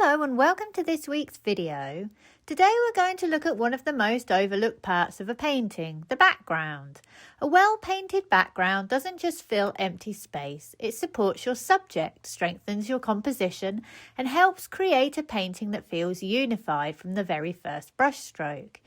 Hello and welcome to this week's video. Today we're going to look at one of the most overlooked parts of a painting, the background. A well-painted background doesn't just fill empty space, it supports your subject, strengthens your composition and helps create a painting that feels unified from the very first brushstroke.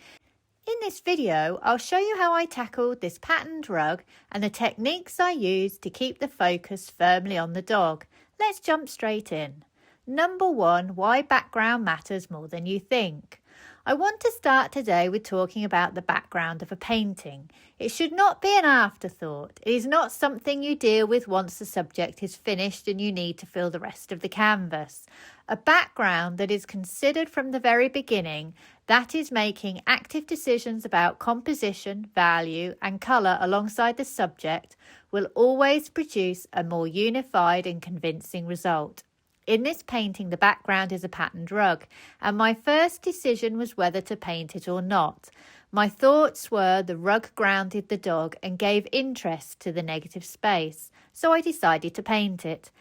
In this video, I'll show you how I tackled this patterned rug and the techniques I used to keep the focus firmly on the dog. Let's jump straight in. Number 1, why background matters more than you think. I want to start today with talking about the background of a painting. It should not be an afterthought. It is not something you deal with once the subject is finished and you need to fill the rest of the canvas. A background that is considered from the very beginning, that is making active decisions about composition, value and colour alongside the subject, will always produce a more unified and convincing result. In this painting, the background is a patterned rug, and my first decision was whether to paint it or not. My thoughts were the rug grounded the dog and gave interest to the negative space, so I decided to paint it.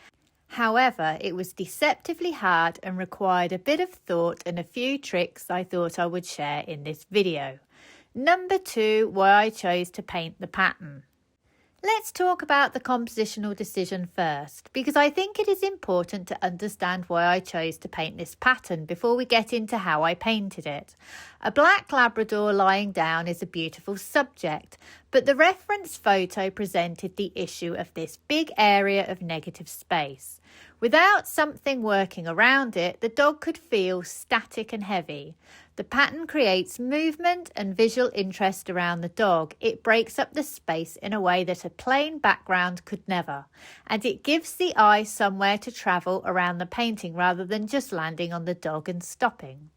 However, it was deceptively hard and required a bit of thought and a few tricks I thought I would share in this video. Number 2, why I chose to paint the pattern. Let's talk about the compositional decision first, because I think it is important to understand why I chose to paint this pattern before we get into how I painted it. A black Labrador lying down is a beautiful subject, but the reference photo presented the issue of this big area of negative space. Without something working around it, the dog could feel static and heavy. The pattern creates movement and visual interest around the dog. It breaks up the space in a way that a plain background could never, and it gives the eye somewhere to travel around the painting rather than just landing on the dog and stopping.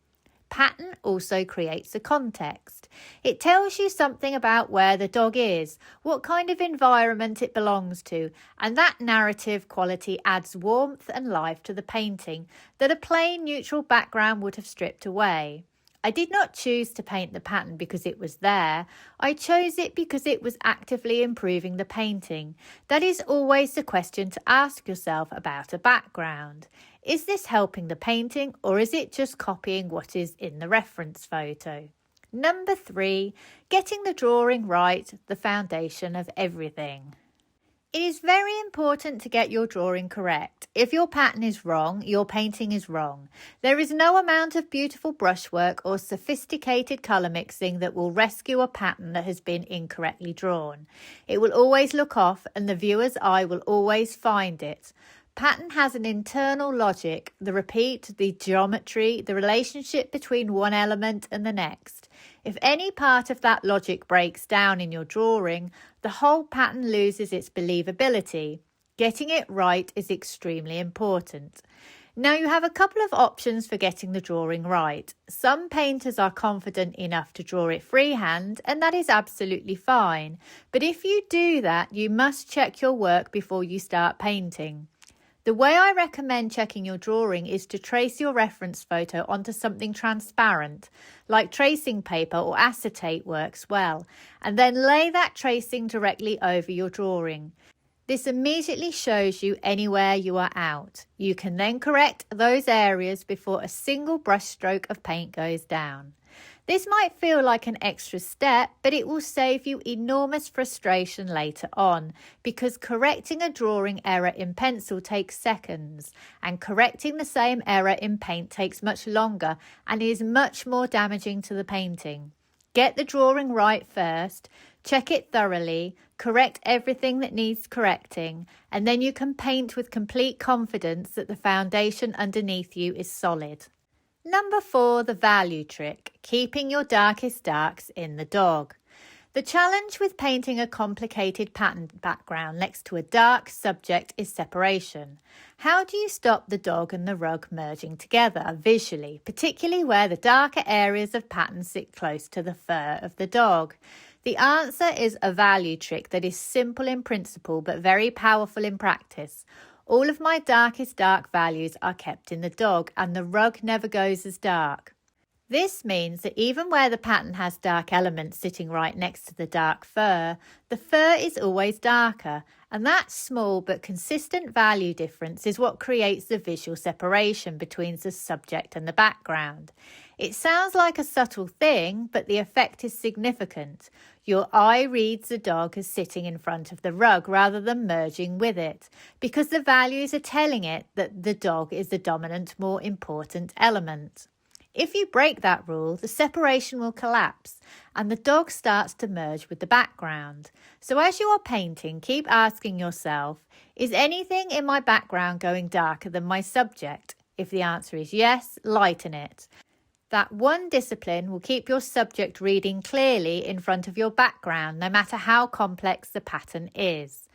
Pattern also creates a context. It tells you something about where the dog is, what kind of environment it belongs to, and that narrative quality adds warmth and life to the painting that a plain neutral background would have stripped away. I did not choose to paint the pattern because it was there. I chose it because it was actively improving the painting. That is always the question to ask yourself about a background. Is this helping the painting or is it just copying what is in the reference photo? Number 3, getting the drawing right, the foundation of everything. It is very important to get your drawing correct. If your pattern is wrong, your painting is wrong. There is no amount of beautiful brushwork or sophisticated colour mixing that will rescue a pattern that has been incorrectly drawn. It will always look off and the viewer's eye will always find it. Pattern has an internal logic, the repeat, the geometry, the relationship between one element and the next. If any part of that logic breaks down in your drawing, the whole pattern loses its believability. Getting it right is extremely important. Now you have a couple of options for getting the drawing right. Some painters are confident enough to draw it freehand, and that is absolutely fine. But if you do that, you must check your work before you start painting. The way I recommend checking your drawing is to trace your reference photo onto something transparent, like tracing paper or acetate works well, and then lay that tracing directly over your drawing. This immediately shows you anywhere you are out. You can then correct those areas before a single brush stroke of paint goes down. This might feel like an extra step, but it will save you enormous frustration later on, because correcting a drawing error in pencil takes seconds, and correcting the same error in paint takes much longer and is much more damaging to the painting. Get the drawing right first, check it thoroughly, correct everything that needs correcting, and then you can paint with complete confidence that the foundation underneath you is solid. Number 4, the value trick, keeping your darkest darks in the dog. The challenge with painting a complicated pattern background next to a dark subject is separation. How do you stop the dog and the rug merging together visually, particularly where the darker areas of pattern sit close to the fur of the dog? The answer is a value trick that is simple in principle but very powerful in practice. All of my darkest dark values are kept in the dog and the rug never goes as dark. This means that even where the pattern has dark elements sitting right next to the dark fur, the fur is always darker, and that small but consistent value difference is what creates the visual separation between the subject and the background. It sounds like a subtle thing, but the effect is significant. Your eye reads the dog as sitting in front of the rug rather than merging with it, because the values are telling it that the dog is the dominant, more important element. If you break that rule, the separation will collapse and the dog starts to merge with the background. So as you are painting, keep asking yourself, is anything in my background going darker than my subject? If the answer is yes, lighten it. That one discipline will keep your subject reading clearly in front of your background, no matter how complex the pattern is.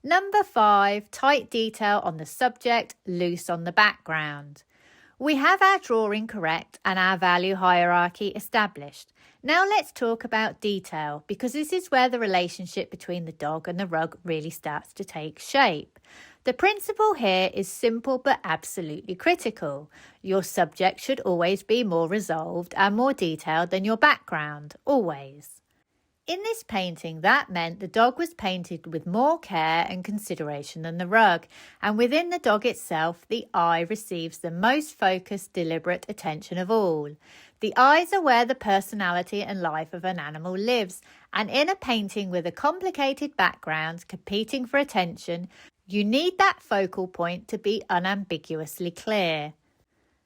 Number 5, tight detail on the subject, loose on the background. We have our drawing correct and our value hierarchy established. Now let's talk about detail, because this is where the relationship between the dog and the rug really starts to take shape. The principle here is simple but absolutely critical. Your subject should always be more resolved and more detailed than your background, always. In this painting, that meant the dog was painted with more care and consideration than the rug, and within the dog itself, the eye receives the most focused, deliberate attention of all. The eyes are where the personality and life of an animal lives, and in a painting with a complicated background competing for attention, you need that focal point to be unambiguously clear.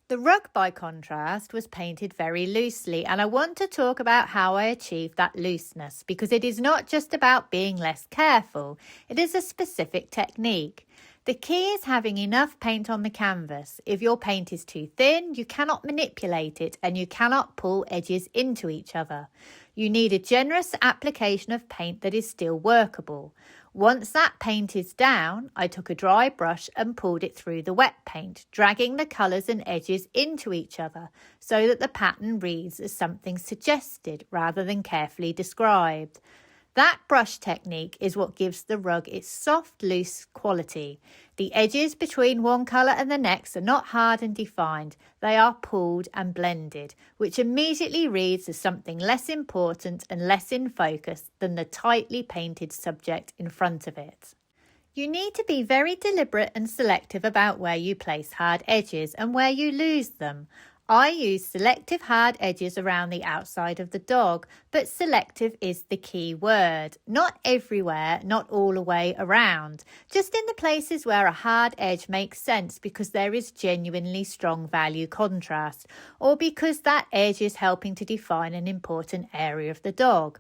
The rug, by contrast, was painted very loosely, and I want to talk about how I achieved that looseness, because it is not just about being less careful, it is a specific technique. The key is having enough paint on the canvas. If your paint is too thin, you cannot manipulate it and you cannot pull edges into each other. You need a generous application of paint that is still workable. Once that paint is down, I took a dry brush and pulled it through the wet paint, dragging the colours and edges into each other so that the pattern reads as something suggested rather than carefully described. That brush technique is what gives the rug its soft, loose quality. The edges between one colour and the next are not hard and defined. They are pulled and blended, which immediately reads as something less important and less in focus than the tightly painted subject in front of it. You need to be very deliberate and selective about where you place hard edges and where you lose them. I use selective hard edges around the outside of the dog, but selective is the key word. Not everywhere, not all the way around. Just in the places where a hard edge makes sense because there is genuinely strong value contrast, or because that edge is helping to define an important area of the dog.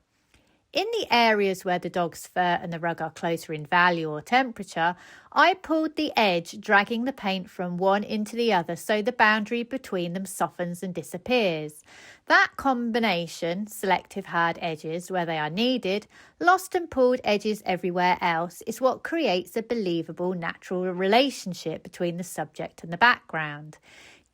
In the areas where the dog's fur and the rug are closer in value or temperature, I pulled the edge, dragging the paint from one into the other so the boundary between them softens and disappears. That combination, selective hard edges where they are needed, lost and pulled edges everywhere else, is what creates a believable, natural relationship between the subject and the background.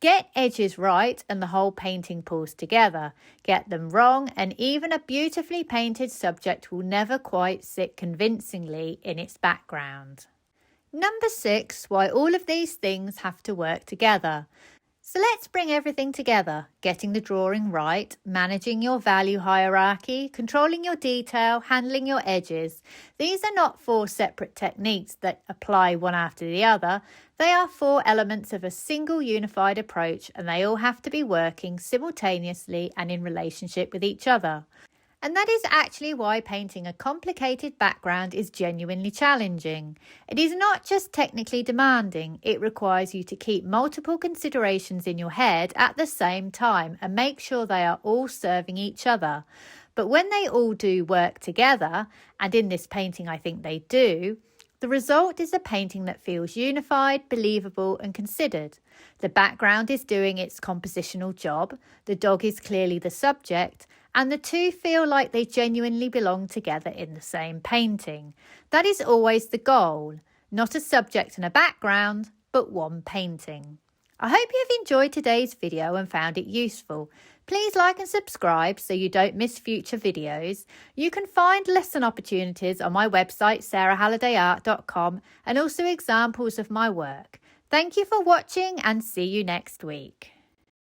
Get edges right and the whole painting pulls together. Get them wrong and even a beautifully painted subject will never quite sit convincingly in its background. Number 6, why all of these things have to work together. So let's bring everything together, getting the drawing right, managing your value hierarchy, controlling your detail, handling your edges. These are not 4 separate techniques that apply one after the other. They are 4 elements of a single unified approach, and they all have to be working simultaneously and in relationship with each other. And that is actually why painting a complicated background is genuinely challenging. It is not just technically demanding, it requires you to keep multiple considerations in your head at the same time and make sure they are all serving each other. But when they all do work together, and in this painting I think they do, the result is a painting that feels unified, believable and considered. The background is doing its compositional job, the dog is clearly the subject, and the two feel like they genuinely belong together in the same painting. That is always the goal, not a subject and a background, but one painting. I hope you've enjoyed today's video and found it useful. Please like and subscribe so you don't miss future videos. You can find lesson opportunities on my website sarahhallidayart.com and also examples of my work. Thank you for watching and see you next week.